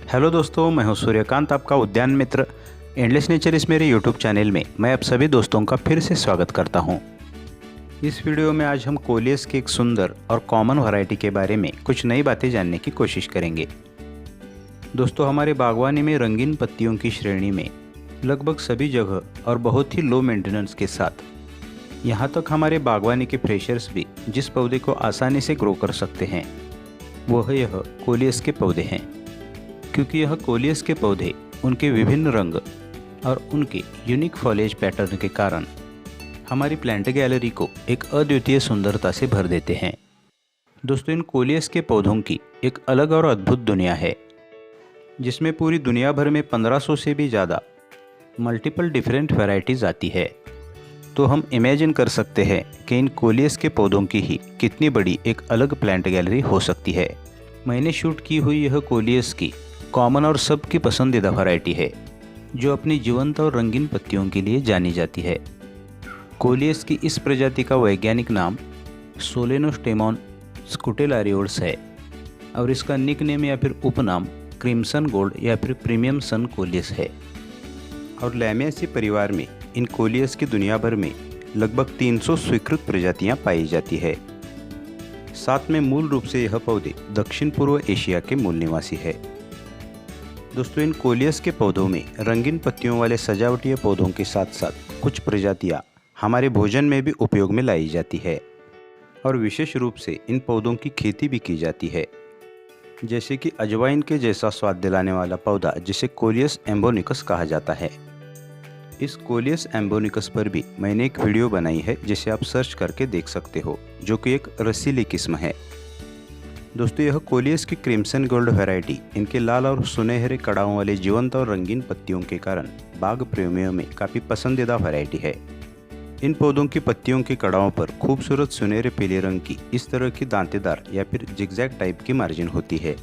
Hello दोस्तों, मैं हूं सूर्यकांत, आपका उद्यान मित्र। एंडलेस नेचर इस मेरे यूट्यूब चैनल में मैं आप सभी दोस्तों का फिर से स्वागत करता हूं। इस वीडियो में आज हम कोलियस की एक सुंदर और कॉमन वैरायटी के बारे में कुछ नई बातें जानने की कोशिश करेंगे। दोस्तों, हमारे बागवानी में रंगीन पत्तियों की श्रेणी में लगभग सभी जगह और बहुत ही लो मेंटेनेंस के साथ यहाँ तक हमारे बागवानी के फ्रेशर्स भी जिस पौधे को आसानी से ग्रो कर सकते हैं वह यह कोलियस के पौधे हैं। क्योंकि यह कोलियस के पौधे उनके विभिन्न रंग और उनके यूनिक फॉलेज पैटर्न के कारण हमारी प्लांट गैलरी को एक अद्वितीय सुंदरता से भर देते हैं। दोस्तों, इन कोलियस के पौधों की एक अलग और अद्भुत दुनिया है जिसमें पूरी दुनिया भर में 1500 से भी ज़्यादा मल्टीपल डिफरेंट वैरायटीज़ आती है। तो हम इमेजिन कर सकते हैं कि इन कोलियस के पौधों की ही कितनी बड़ी एक अलग प्लांट गैलरी हो सकती है। मैंने शूट की हुई यह कोलियस की कॉमन और सबकी पसंदीदा वैरायटी है जो अपनी जीवंत और रंगीन पत्तियों के लिए जानी जाती है। कोलियस की इस प्रजाति का वैज्ञानिक नाम सोलेनोस्टेमॉन स्कुटेलारियोड्स है और इसका निकनेम या फिर उपनाम क्रिम्सन गोल्ड या फिर प्रीमियम सन कोलियस है। और लैमियासी परिवार में इन कोलियस की दुनिया भर में लगभग 300 स्वीकृत प्रजातियां पाई जाती है। साथ में मूल रूप से यह पौधे दक्षिण पूर्व एशिया के मूल निवासी है। दोस्तों, इन कोलियस के पौधों में रंगीन पत्तियों वाले सजावटीय पौधों के साथ साथ कुछ प्रजातियां हमारे भोजन में भी उपयोग में लाई जाती है और विशेष रूप से इन पौधों की खेती भी की जाती है। जैसे कि अजवाइन के जैसा स्वाद दिलाने वाला पौधा जिसे कोलियस एम्बोनिकस कहा जाता है। इस कोलियस एम्बोनिकस पर भी मैंने एक वीडियो बनाई है जिसे आप सर्च करके देख सकते हो, जो कि एक रसीली किस्म है। दोस्तों, यह कोलियस की क्रिम्सन गोल्ड वैरायटी इनके लाल और सुनहरे कड़ाओं वाले जीवंत और रंगीन पत्तियों के कारण बाग प्रेमियों में काफ़ी पसंदीदा वैरायटी है। इन पौधों की पत्तियों के कड़ाओं पर खूबसूरत सुनहरे पीले रंग की इस तरह की दांतेदार या फिर जिगजैग टाइप की मार्जिन होती है।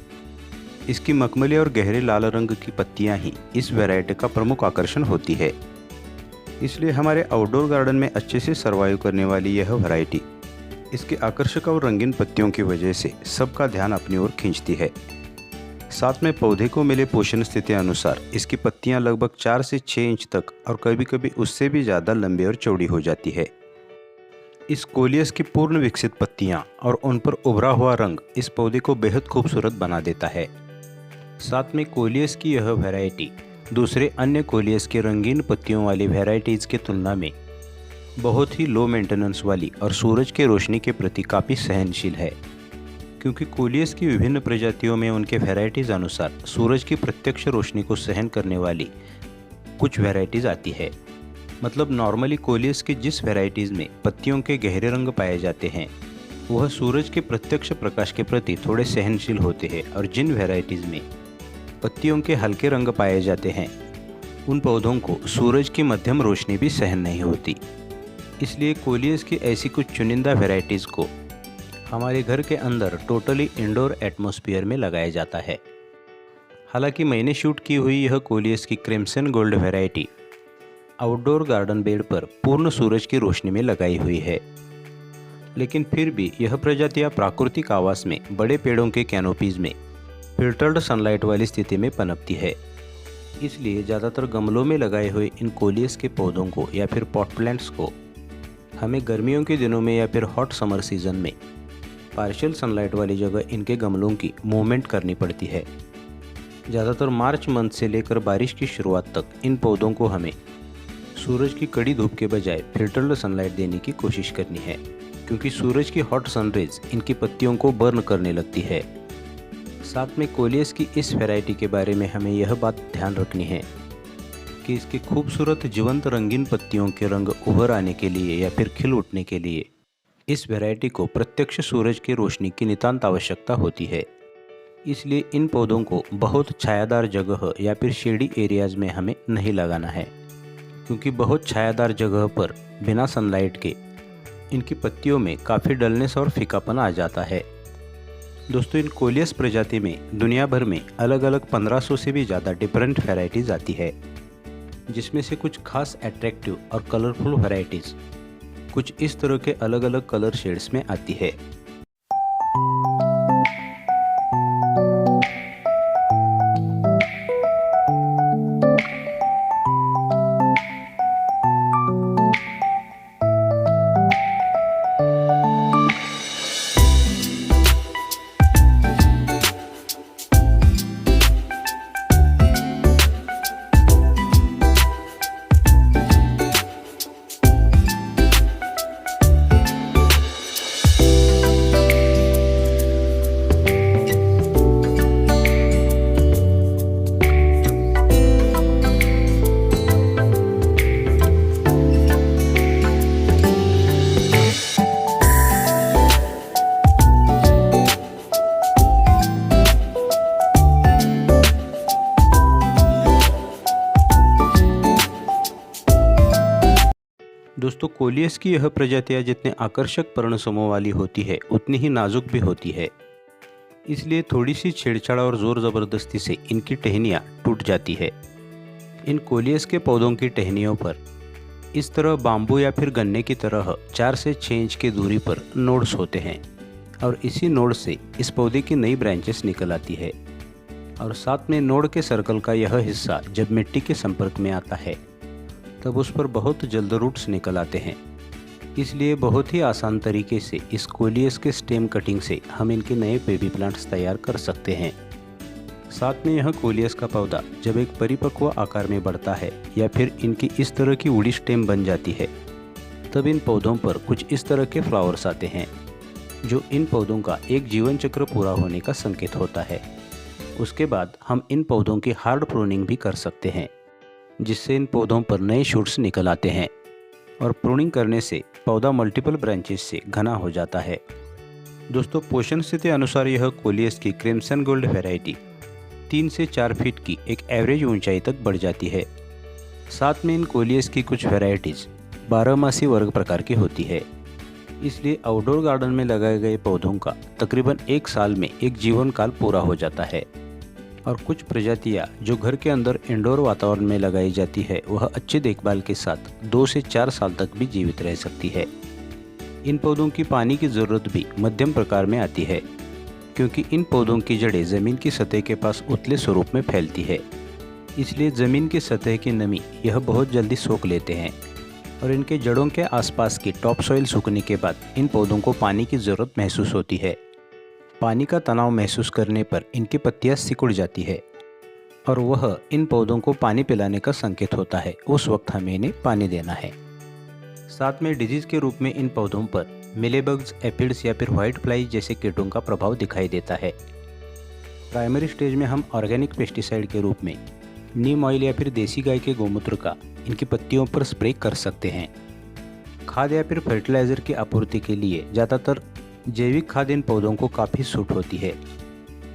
इसकी मखमली और गहरे लाल रंग की पत्तियां ही इस वैरायटी का प्रमुख आकर्षण होती है। इसलिए हमारे आउटडोर गार्डन में अच्छे से सर्वाइव करने वाली यह वैरायटी इसके आकर्षक और रंगीन पत्तियों की वजह से सबका ध्यान अपनी ओर खींचती है। साथ में पौधे को मिले पोषण स्थिति अनुसार इसकी पत्तियां लगभग 4 से 6 इंच तक और कभी कभी उससे भी ज़्यादा लंबी और चौड़ी हो जाती है। इस कोलियस की पूर्ण विकसित पत्तियां और उन पर उभरा हुआ रंग इस पौधे को बेहद खूबसूरत बना देता है। साथ में कोलियस की यह वैरायटी दूसरे अन्य कोलियस के रंगीन पत्तियों वाली वैरायटीज़ की तुलना में बहुत ही लो मेंटेनेंस वाली और सूरज के रोशनी के प्रति काफ़ी सहनशील है। क्योंकि कोलियस की विभिन्न प्रजातियों में उनके वैरायटीज़ अनुसार सूरज की प्रत्यक्ष रोशनी को सहन करने वाली कुछ वैरायटीज़ आती है। मतलब नॉर्मली कोलियस के जिस वैरायटीज़ में पत्तियों के गहरे रंग पाए जाते हैं वह सूरज के प्रत्यक्ष प्रकाश के प्रति थोड़े सहनशील होते हैं, और जिन वैरायटीज़ में पत्तियों के हल्के रंग पाए जाते हैं उन पौधों को सूरज की मध्यम रोशनी भी सहन नहीं होती। इसलिए कोलियस की ऐसी कुछ चुनिंदा वैरायटीज़ को हमारे घर के अंदर टोटली इंडोर एटमॉस्फेयर में लगाया जाता है। हालांकि मैंने शूट की हुई यह कोलियस की crimson gold variety outdoor garden bed पर पूर्ण सूरज की रोशनी में लगाई हुई है, लेकिन फिर भी यह प्रजातियां प्राकृतिक आवास में बड़े पेड़ों के कैनोपीज में फिल्टर्ड सनलाइट वाली स्थिति में पनपती है। इसलिए ज़्यादातर गमलों में लगाए हुए इन कोलियस के पौधों को या फिर पॉट प्लांट्स को हमें गर्मियों के दिनों में या फिर हॉट समर सीजन में पार्शियल सनलाइट वाली जगह इनके गमलों की मूवमेंट करनी पड़ती है। ज़्यादातर मार्च मंथ से लेकर बारिश की शुरुआत तक इन पौधों को हमें सूरज की कड़ी धूप के बजाय फिल्टर्ड सनलाइट देने की कोशिश करनी है, क्योंकि सूरज की हॉट सनरेज इनकी पत्तियों को बर्न करने लगती है। साथ में कोलियस की इस वैरायटी के बारे में हमें यह बात ध्यान रखनी है कि इसके खूबसूरत जीवंत रंगीन पत्तियों के रंग उभर आने के लिए या फिर खिल उठने के लिए इस वैरायटी को प्रत्यक्ष सूरज की रोशनी की नितांत आवश्यकता होती है। इसलिए इन पौधों को बहुत छायादार जगह या फिर शेडी एरियाज में हमें नहीं लगाना है, क्योंकि बहुत छायादार जगह पर बिना सनलाइट के इनकी पत्तियों में काफ़ी डलनेस और फीकापन आ जाता है। दोस्तों, इन कोलियस प्रजाति में दुनिया भर में अलग अलग 1500 से भी ज़्यादा डिफरेंट वैरायटीज़ आती है, जिसमें से कुछ खास अट्रैक्टिव और कलरफुल वैरायटीज़ कुछ इस तरह के अलग अलग कलर शेड्स में आती है। दोस्तों कोलियस की यह प्रजातियां जितने आकर्षक पर्ण समूह वाली होती है उतनी ही नाजुक भी होती है, इसलिए थोड़ी सी छेड़छाड़ और ज़ोर ज़बरदस्ती से इनकी टहनियाँ टूट जाती है। इन कोलियस के पौधों की टहनियों पर इस तरह बाम्बू या फिर गन्ने की तरह 4 से 6 इंच की दूरी पर नोड्स होते हैं और इसी नोड से इस पौधे की नई ब्रांचेस निकल आती है और साथ में नोड के सर्कल का यह हिस्सा जब मिट्टी के संपर्क में आता है तब उस पर बहुत जल्द रूट्स निकल आते हैं। इसलिए बहुत ही आसान तरीके से इस कोलियस के स्टेम कटिंग से हम इनके नए बेबी प्लांट्स तैयार कर सकते हैं। साथ में यह कोलियस का पौधा जब एक परिपक्व आकार में बढ़ता है या फिर इनकी इस तरह की उड़ी स्टेम बन जाती है तब इन पौधों पर कुछ इस तरह के फ्लावर्स आते हैं जो इन पौधों का एक जीवन चक्र पूरा होने का संकेत होता है। उसके बाद हम इन पौधों की हार्ड प्रूनिंग भी कर सकते हैं जिससे इन पौधों पर नए शूट्स निकल आते हैं और प्रूनिंग करने से पौधा मल्टीपल ब्रांचेस से घना हो जाता है। दोस्तों पोषण स्थिति अनुसार यह कोलियस की क्रिम्सन गोल्ड वैरायटी 3 से 4 फीट की एक एवरेज ऊंचाई तक बढ़ जाती है। साथ में इन कोलियस की कुछ वैरायटीज़ 12मासी वर्ग प्रकार की होती है, इसलिए आउटडोर गार्डन में लगाए गए पौधों का तकरीबन 1 साल में एक जीवन काल पूरा हो जाता है और कुछ प्रजातियां जो घर के अंदर इंडोर वातावरण में लगाई जाती है वह अच्छी देखभाल के साथ 2 से 4 साल तक भी जीवित रह सकती है। इन पौधों की पानी की ज़रूरत भी मध्यम प्रकार में आती है क्योंकि इन पौधों की जड़ें ज़मीन की सतह के पास उतले स्वरूप में फैलती है, इसलिए ज़मीन की सतह की नमी यह बहुत जल्दी सोख लेते हैं और इनके जड़ों के आसपास की टॉप सॉइल सूखने के बाद इन पौधों को पानी की ज़रूरत महसूस होती है। पानी का तनाव महसूस करने पर इनकी पत्तियां सिकुड़ जाती है और वह इन पौधों को पानी पिलाने का संकेत होता है। उस वक्त हमें इन्हें पानी देना है। साथ में डिजीज़ के रूप में इन पौधों पर मिलेबग्स, एफिड्स या फिर व्हाइट फ्लाई जैसे कीटों का प्रभाव दिखाई देता है। प्राइमरी स्टेज में हम ऑर्गेनिक पेस्टिसाइड के रूप में नीम ऑयल या फिर देसी गाय के गोमूत्र का इनकी पत्तियों पर स्प्रे कर सकते हैं। खाद या फिर फर्टिलाइज़र की आपूर्ति के लिए ज़्यादातर जैविक खाद इन पौधों को काफ़ी सूट होती है,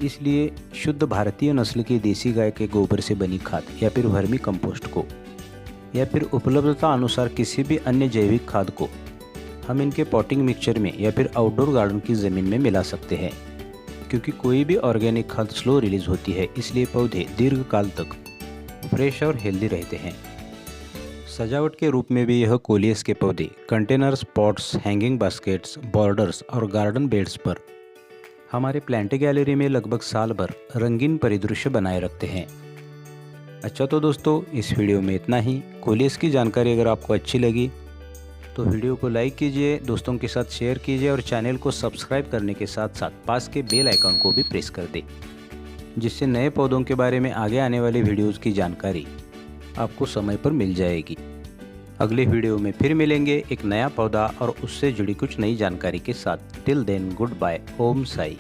इसलिए शुद्ध भारतीय नस्ल की देसी गाय के गोबर से बनी खाद या फिर वर्मी कंपोस्ट को या फिर उपलब्धता अनुसार किसी भी अन्य जैविक खाद को हम इनके पॉटिंग मिक्सचर में या फिर आउटडोर गार्डन की ज़मीन में मिला सकते हैं। क्योंकि कोई भी ऑर्गेनिक खाद स्लो रिलीज होती है, इसलिए पौधे दीर्घकाल तक फ्रेश और हेल्दी रहते हैं। सजावट के रूप में भी यह कोलियस के पौधे containers, pots, hanging baskets, borders और गार्डन बेड्स पर हमारे प्लांट गैलरी में लगभग साल भर रंगीन परिदृश्य बनाए रखते हैं। अच्छा तो दोस्तों इस वीडियो में इतना ही। कोलियस की जानकारी अगर आपको अच्छी लगी तो वीडियो को लाइक कीजिए, दोस्तों के साथ शेयर कीजिए और चैनल को सब्सक्राइब करने के साथ साथ पास के बेल आइकन को भी प्रेस कर दें, जिससे नए पौधों के बारे में आगे आने वाले वीडियोज़ की जानकारी आपको समय पर मिल जाएगी। अगले वीडियो में फिर मिलेंगे एक नया पौधा और उससे जुड़ी कुछ नई जानकारी के साथ। Till then good bye. Om Sai.